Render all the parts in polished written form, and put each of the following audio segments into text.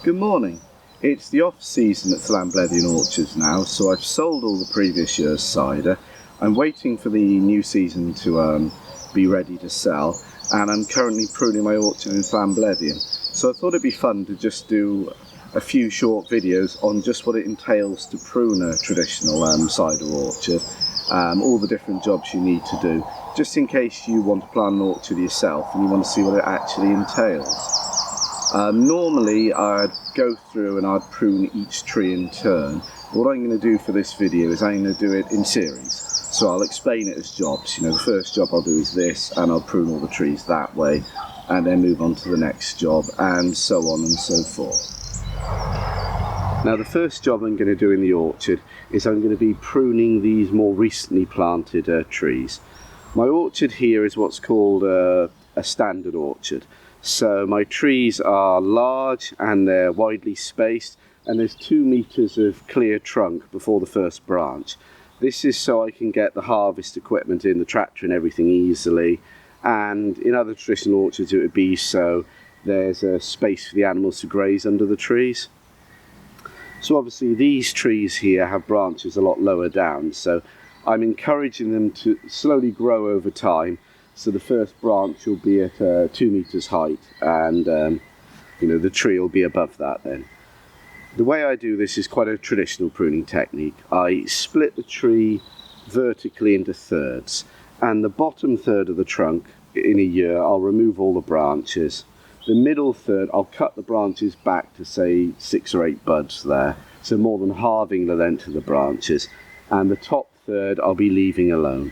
Good morning. It's the off season at the Llanblethian orchards now, so I've sold all the previous year's cider. I'm waiting for the new season to be ready to sell, and I'm currently pruning my orchard in Llanblethian. So I thought it'd be fun to just do a few short videos on just what it entails to prune a traditional cider orchard, all the different jobs you need to do, just in case you want to plant an orchard yourself and you want to see what it actually entails. Normally I'd go through and I'd prune each tree in turn. What I'm going to do for this video is I'm going to do it in series. So I'll explain it as jobs. You know, the first job I'll do is this, and I'll prune all the trees that way, and then move on to the next job, and so on and so forth. Now the first job I'm going to do in the orchard is I'm going to be pruning these more recently planted trees. My orchard here is what's called a standard orchard. So my trees are large and they're widely spaced, and there's 2 meters of clear trunk before the first branch. This is so I can get the harvest equipment in, the tractor and everything easily, and in other traditional orchards it would be so there's a space for the animals to graze under the trees. So obviously these trees here have branches a lot lower down, so I'm encouraging them to slowly grow over time. So the first branch will be at 2 meters height, and you know, the tree will be above that then. The way I do this is quite a traditional pruning technique. I split the tree vertically into thirds, and the bottom third of the trunk in a year I'll remove all the branches. The middle third I'll cut the branches back to say 6 or 8 buds there, so more than halving the length of the branches, and the top third I'll be leaving alone.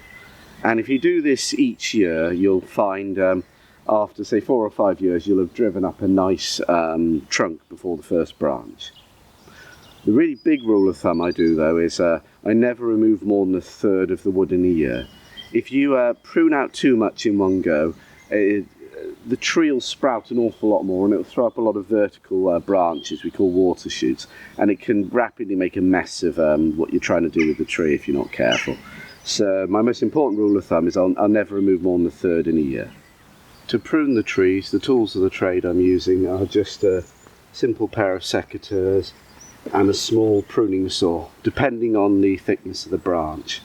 And if you do this each year, you'll find after say 4 or 5 years you'll have driven up a nice trunk before the first branch. The really big rule of thumb I do though is I never remove more than 1/3 of the wood in a year. If you prune out too much in one go, the tree will sprout an awful lot more, and it will throw up a lot of vertical branches we call water shoots, and it can rapidly make a mess of what you're trying to do with the tree if you're not careful. So my most important rule of thumb is I'll never remove more than 1/3 in a year. To prune the trees, the tools of the trade I'm using are just a simple pair of secateurs and a small pruning saw, depending on the thickness of the branch.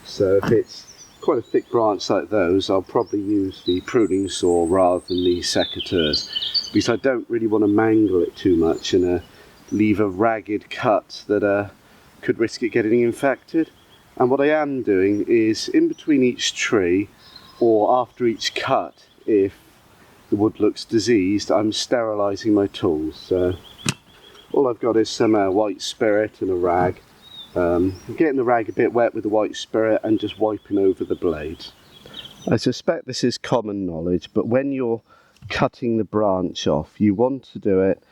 So if it's quite a thick branch like those, I'll probably use the pruning saw rather than the secateurs, because I don't really want to mangle it too much and leave a ragged cut that could risk it getting infected. And what I am doing is, in between each tree, or after each cut, if the wood looks diseased, I'm sterilising my tools. So all I've got is some white spirit and a rag. I'm getting the rag a bit wet with the white spirit and just wiping over the blades. I suspect this is common knowledge, but when you're cutting the branch off, you want to do it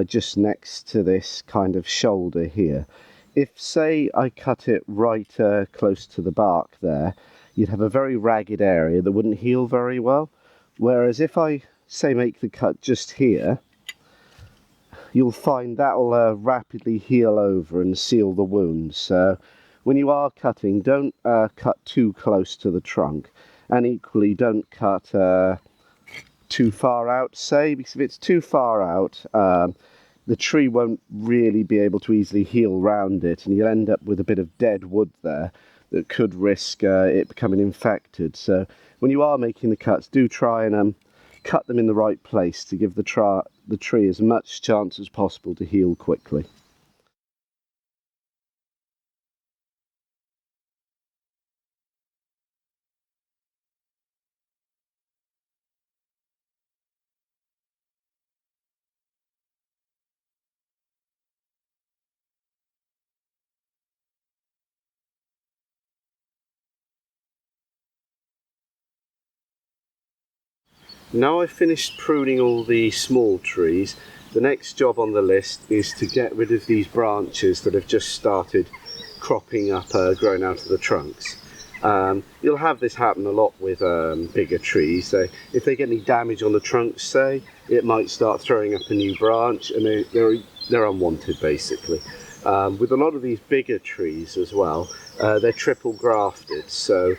just next to this kind of shoulder here. If, say, I cut it right close to the bark there, you'd have a very ragged area that wouldn't heal very well. Whereas if I, say, make the cut just here, you'll find that'll rapidly heal over and seal the wound. So when you are cutting, don't cut too close to the trunk, and equally don't cut too far out, say, because if it's too far out, the tree won't really be able to easily heal round it, and you'll end up with a bit of dead wood there that could risk it becoming infected. So when you are making the cuts, do try and cut them in the right place to give the tree as much chance as possible to heal quickly. Now I've finished pruning all the small trees, the next job on the list is to get rid of these branches that have just started cropping up, growing out of the trunks. You'll have this happen a lot with bigger trees. So if they get any damage on the trunks, say, it might start throwing up a new branch, and they're unwanted basically. With a lot of these bigger trees as well, they're triple grafted. So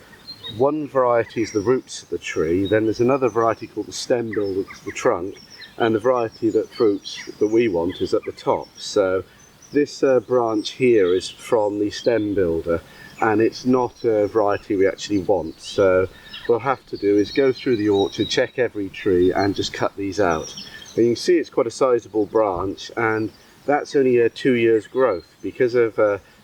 one variety is the roots of the tree, then there's another variety called the stem bill, that's the trunk, and the variety that fruits that we want is at the top. So this branch here is from the stem builder, and it's not a variety we actually want. So what we'll have to do is go through the orchard, check every tree, and just cut these out. And you can see it's quite a sizable branch, and that's only a 2 years growth. Because of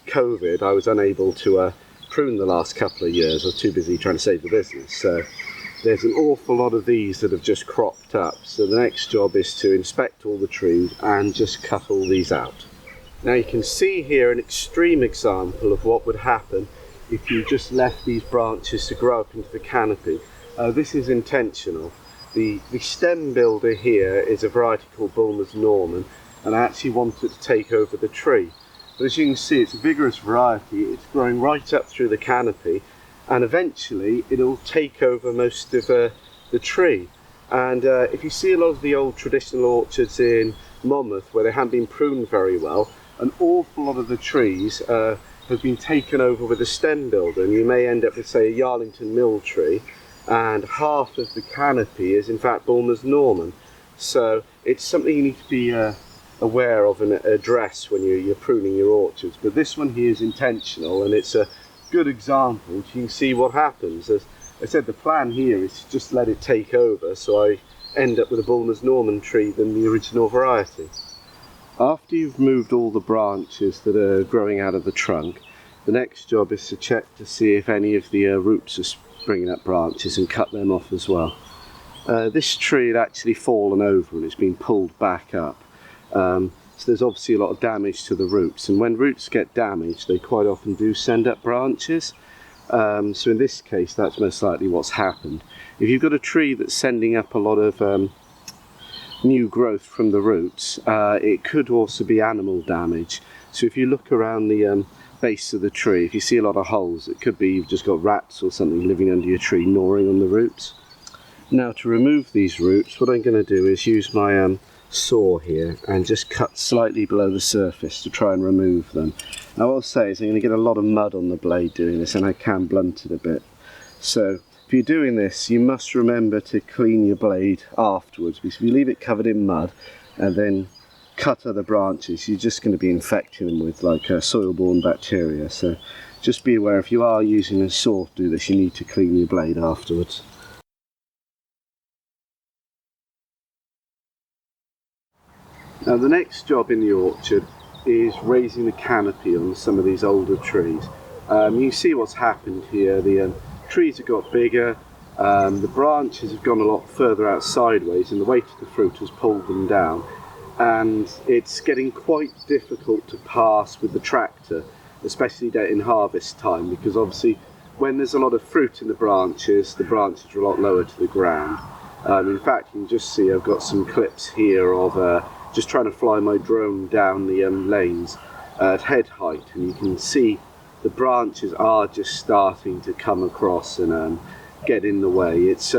COVID, I was unable to prune the last couple of years. I was too busy trying to save the business. So there's an awful lot of these that have just cropped up. So the next job is to inspect all the trees and just cut all these out. Now you can see here an extreme example of what would happen if you just left these branches to grow up into the canopy. This is intentional. The stem builder here is a variety called Bulmer's Norman, and I actually want it to take over the tree. But as you can see, it's a vigorous variety. It's growing right up through the canopy, and eventually it'll take over most of the tree. And if you see a lot of the old traditional orchards in Monmouth where they haven't been pruned very well, an awful lot of the trees have been taken over with a stem builder, and you may end up with, say, a Yarlington Mill tree, and half of the canopy is in fact Bulmer's Norman. So it's something you need to be aware of and address when you're pruning your orchards. But this one here is intentional, and it's a good example. You can see what happens. As I said, the plan here is to just let it take over, so I end up with a Bulmer's Norman tree than the original variety. After you've moved all the branches that are growing out of the trunk, the next job is to check to see if any of the roots are springing up branches and cut them off as well. This tree had actually fallen over and it's been pulled back up. So there's obviously a lot of damage to the roots, and when roots get damaged they quite often do send up branches. So in this case that's most likely what's happened. If you've got a tree that's sending up a lot of new growth from the roots, it could also be animal damage. So if you look around the base of the tree, if you see a lot of holes, it could be you've just got rats or something living under your tree gnawing on the roots. Now to remove these roots, what I'm going to do is use my saw here and just cut slightly below the surface to try and remove them. Now what I'll say is I'm going to get a lot of mud on the blade doing this, and I can blunt it a bit. So if you're doing this, you must remember to clean your blade afterwards, because if you leave it covered in mud and then cut other branches, you're just going to be infecting them with like soil-borne bacteria. So just be aware, if you are using a saw to do this, you need to clean your blade afterwards. Now the next job in the orchard is raising the canopy on some of these older trees. You see what's happened here. The trees have got bigger, the branches have gone a lot further out sideways, and the weight of the fruit has pulled them down, and it's getting quite difficult to pass with the tractor, especially in harvest time, because obviously when there's a lot of fruit in the branches are a lot lower to the ground. In fact, you can just see I've got some clips here of just trying to fly my drone down the lanes at head height, and you can see the branches are just starting to come across and get in the way. It's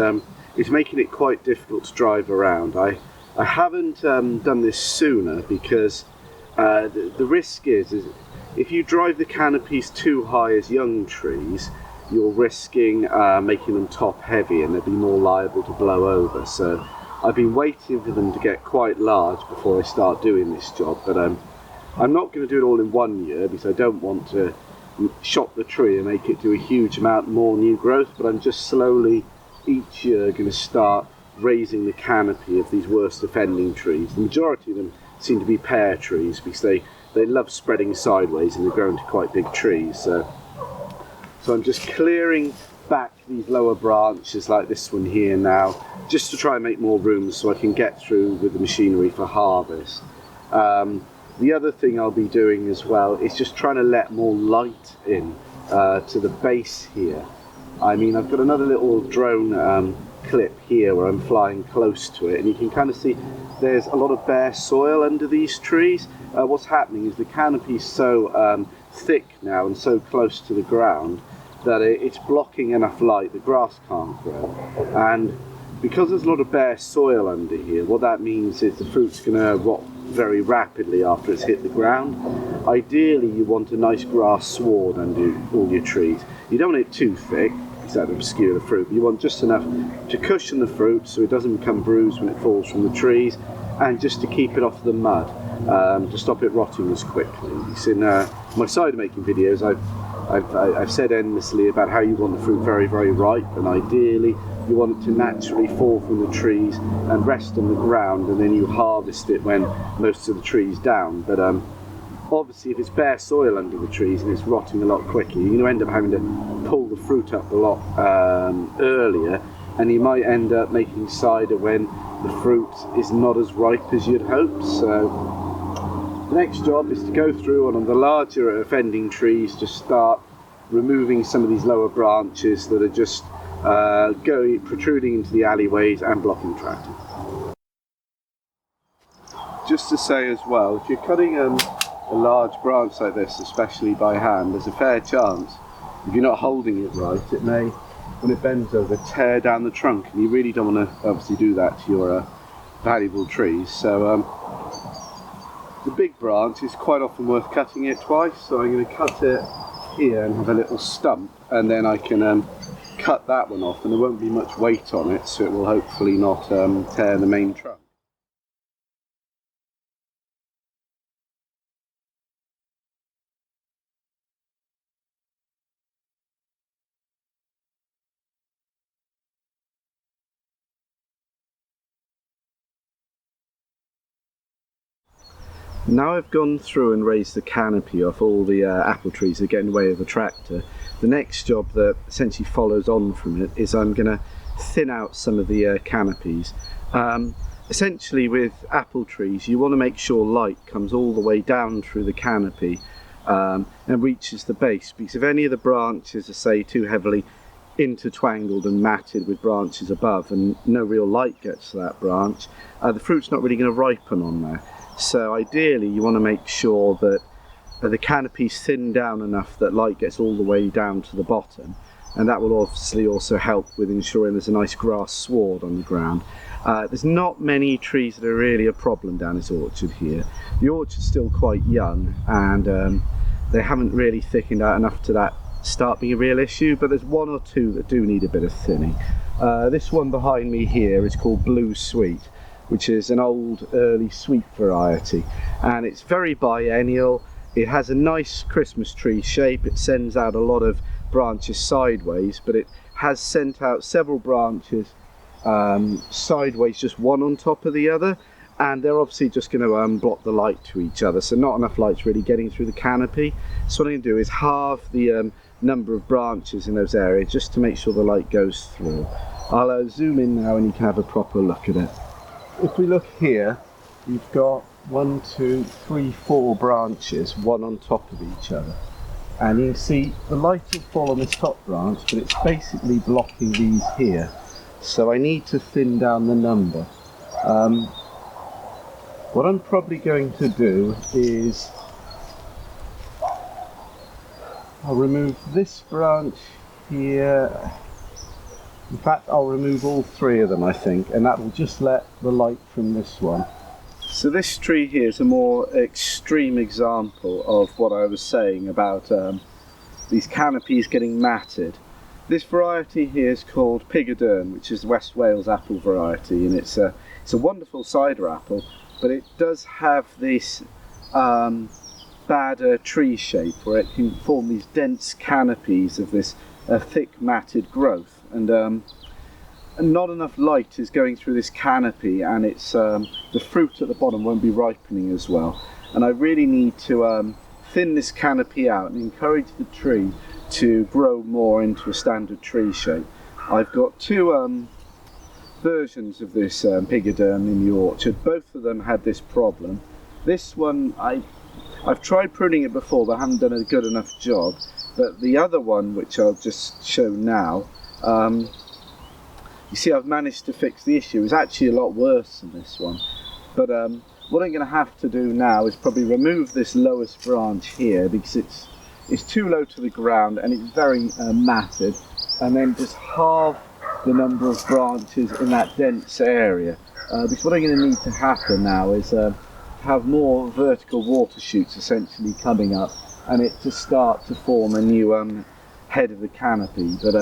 making it quite difficult to drive around. I haven't done this sooner because the risk is if you drive the canopies too high as young trees, you're risking making them top heavy, and they'll be more liable to blow over. So I've been waiting for them to get quite large before I start doing this job, but I'm not going to do it all in 1 year because I don't want to shock the tree and make it do a huge amount more new growth, but I'm just slowly each year going to start raising the canopy of these worst offending trees. The majority of them seem to be pear trees because they love spreading sideways and they grow into quite big trees. So I'm just clearing back these lower branches like this one here now, just to try and make more room so I can get through with the machinery for harvest. The other thing I'll be doing as well is just trying to let more light in to the base here. I mean, I've got another little drone clip here where I'm flying close to it, and you can kind of see there's a lot of bare soil under these trees. What's happening is the canopy is so thick now and so close to the ground that it's blocking enough light, the grass can't grow. And because there's a lot of bare soil under here, what that means is the fruit's going to rot very rapidly after it's hit the ground. Ideally you want a nice grass sward under all your trees. You don't want it too thick, because that would obscure the fruit. But you want just enough to cushion the fruit so it doesn't become bruised when it falls from the trees, and just to keep it off the mud, to stop it rotting as quickly. You've seen my cider making videos, I've said endlessly about how you want the fruit very, very ripe, and ideally you want it to naturally fall from the trees and rest on the ground, and then you harvest it when most of the tree's down. But obviously if it's bare soil under the trees and it's rotting a lot quicker, you're going to end up having to pull the fruit up a lot earlier, and you might end up making cider when the fruit is not as ripe as you'd hoped. So the next job is to go through on the larger offending trees, just start removing some of these lower branches that are just protruding into the alleyways and blocking traffic. Just to say as well, if you're cutting a large branch like this, especially by hand, there's a fair chance, if you're not holding it right, it may, when it bends over, tear down the trunk, and you really don't want to obviously do that to your valuable trees. So the big branch is quite often worth cutting it twice, so I'm going to cut it here and have a little stump, and then I can cut that one off, and there won't be much weight on it, so it will hopefully not tear the main trunk. Now I've gone through and raised the canopy off all the apple trees that get in the way of the tractor, the next job that essentially follows on from it is I'm going to thin out some of the canopies. Essentially with apple trees you want to make sure light comes all the way down through the canopy and reaches the base, because if any of the branches are, say, too heavily intertwangled and matted with branches above and no real light gets to that branch, the fruit's not really going to ripen on there. So ideally you want to make sure that the canopy's thinned down enough that light gets all the way down to the bottom, and that will obviously also help with ensuring there's a nice grass sward on the ground. There's not many trees that are really a problem down this orchard here. The orchard's still quite young, and they haven't really thickened out enough to start being a real issue, but there's one or two that do need a bit of thinning. This one behind me here is called Blue Sweet, which is an old early sweet variety, and it's very biennial. It has a nice Christmas tree shape. It sends out a lot of branches sideways, but it has sent out several branches sideways, just one on top of the other, and they're obviously just going to block the light to each other, so not enough light's really getting through the canopy. So what I'm going to do is halve the number of branches in those areas just to make sure the light goes through. I'll zoom in now and you can have a proper look at it. If we look here, you've got 1, 2, 3, 4 branches, one on top of each other, and you can see the light will fall on this top branch, but it's basically blocking these here, so I need to thin down the number. What I'm probably going to do is I'll remove this branch here. In fact, I'll remove all 3 of them, I think, and that will just let the light from this one. So this tree here is a more extreme example of what I was saying about these canopies getting matted. This variety here is called Pigodern, which is the West Wales apple variety, and it's a wonderful cider apple, but it does have this bad tree shape where it can form these dense canopies of this thick matted growth, and not enough light is going through this canopy, and it's the fruit at the bottom won't be ripening as well, and I really need to thin this canopy out and encourage the tree to grow more into a standard tree shape. I've got 2 versions of this Pigodern in the orchard. Both of them had this problem. This one I've tried pruning it before but I haven't done a good enough job, but the other one, which I'll just show now, you see I've managed to fix the issue. It's actually a lot worse than this one, but what I'm going to have to do now is probably remove this lowest branch here because it's too low to the ground and it's very matted, and then just halve the number of branches in that dense area, because what I'm going to need to happen now is have more vertical water shoots essentially coming up, and it to start to form a new head of the canopy. But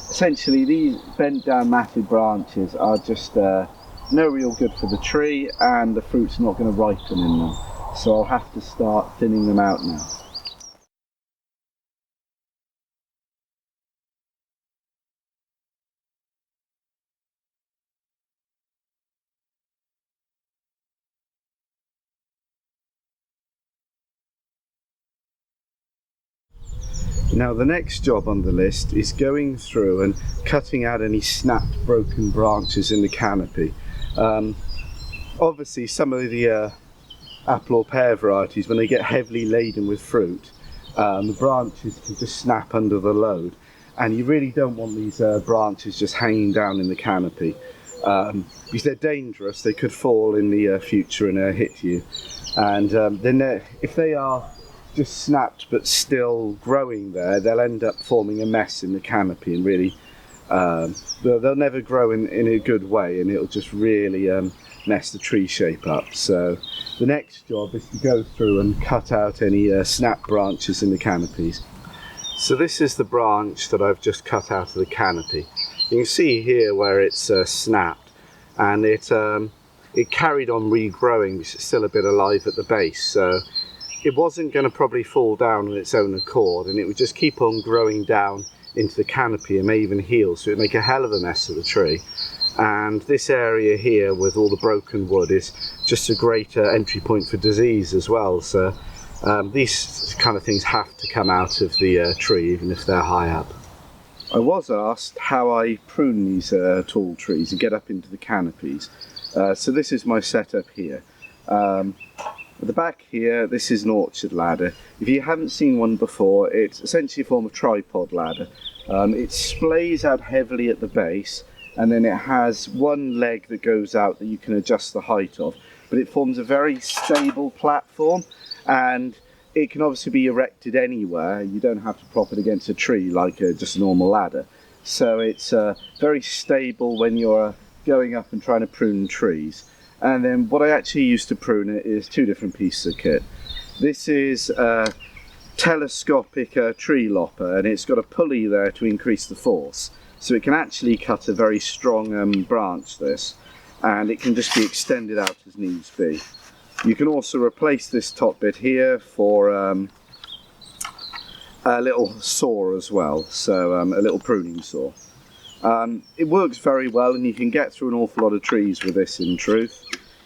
essentially these bent down matted branches are just no real good for the tree, and the fruit's not going to ripen in them. So I'll have to start thinning them out now. Now the next job on the list is going through and cutting out any snapped, broken branches in the canopy. Obviously some of the apple or pear varieties, when they get heavily laden with fruit, the branches can just snap under the load, and you really don't want these branches just hanging down in the canopy, because they're dangerous. They could fall in the future and hit you, and then if they are just snapped but still growing there, they'll end up forming a mess in the canopy, and really they'll never grow in a good way, and it'll just really mess the tree shape up. So the next job is to go through and cut out any snapped branches in the canopies. So this is the branch that I've just cut out of the canopy. You can see here where it's snapped, and it carried on regrowing, which is still a bit alive at the base. So it wasn't going to probably fall down on its own accord, and it would just keep on growing down into the canopy and may even heal, so it would make a hell of a mess of the tree. And this area here with all the broken wood is just a great entry point for disease as well. So these kind of things have to come out of the tree, even if they're high up. I was asked how I prune these tall trees and get up into the canopies. So this is my setup here. At the back here, this is an orchard ladder. If you haven't seen one before, it's essentially a form of tripod ladder. It splays out heavily at the base, and then it has one leg that goes out that you can adjust the height of, but it forms a very stable platform, and it can obviously be erected anywhere. You don't have to prop it against a tree like just a normal ladder. So it's very stable when you're going up and trying to prune trees. And then what I actually use to prune it is two different pieces of kit. This is a telescopic tree lopper, and it's got a pulley there to increase the force. So it can actually cut a very strong branch, this, and it can just be extended out as needs be. You can also replace this top bit here for a little saw as well, so a little pruning saw. It works very well, and you can get through an awful lot of trees with this, in truth.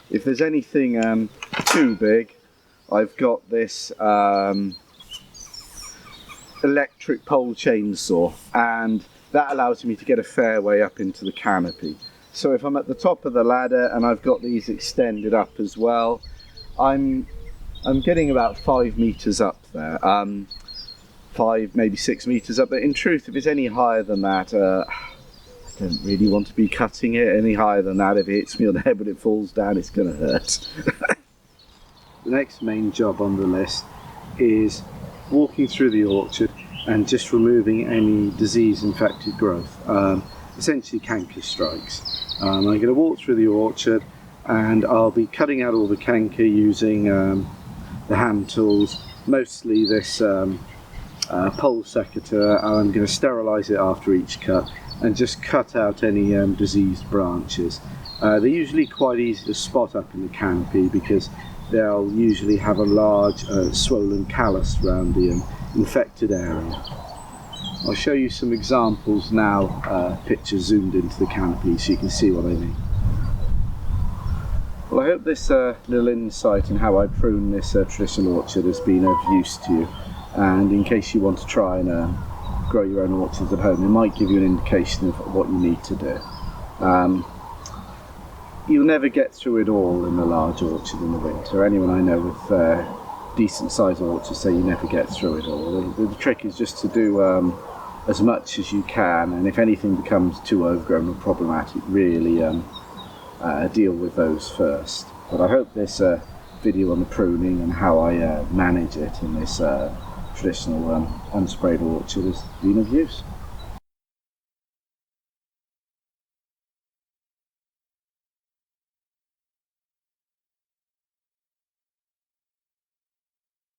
If there's anything too big, I've got this electric pole chainsaw, and that allows me to get a fair way up into the canopy. So if I'm at the top of the ladder and I've got these extended up as well, I'm getting about 5 meters up there, 5 maybe 6 meters up there. In truth, if it's any higher than that, I don't really want to be cutting it any higher than that. If it hits me on the head when it falls down, it's going to hurt. The next main job on the list is walking through the orchard and just removing any disease-infected growth, essentially canker strikes. I'm going to walk through the orchard, and I'll be cutting out all the canker using the hand tools, mostly this pole seccateur. I'm going to sterilise it after each cut and just cut out any diseased branches. They're usually quite easy to spot up in the canopy because they'll usually have a large swollen callus around the infected area. I'll show you some examples now, pictures zoomed into the canopy so you can see what I mean. Well, I hope this little insight in how I prune this traditional orchard has been of use to you, and in case you want to try and grow your own orchards at home, it might give you an indication of what you need to do. You'll never get through it all in a large orchard in the winter. Anyone I know with decent sized orchards say you never get through it all. The trick is just to do as much as you can, and if anything becomes too overgrown or problematic, really deal with those first. But I hope this video on the pruning and how I manage it in this traditional unsprayed orchard has been of use.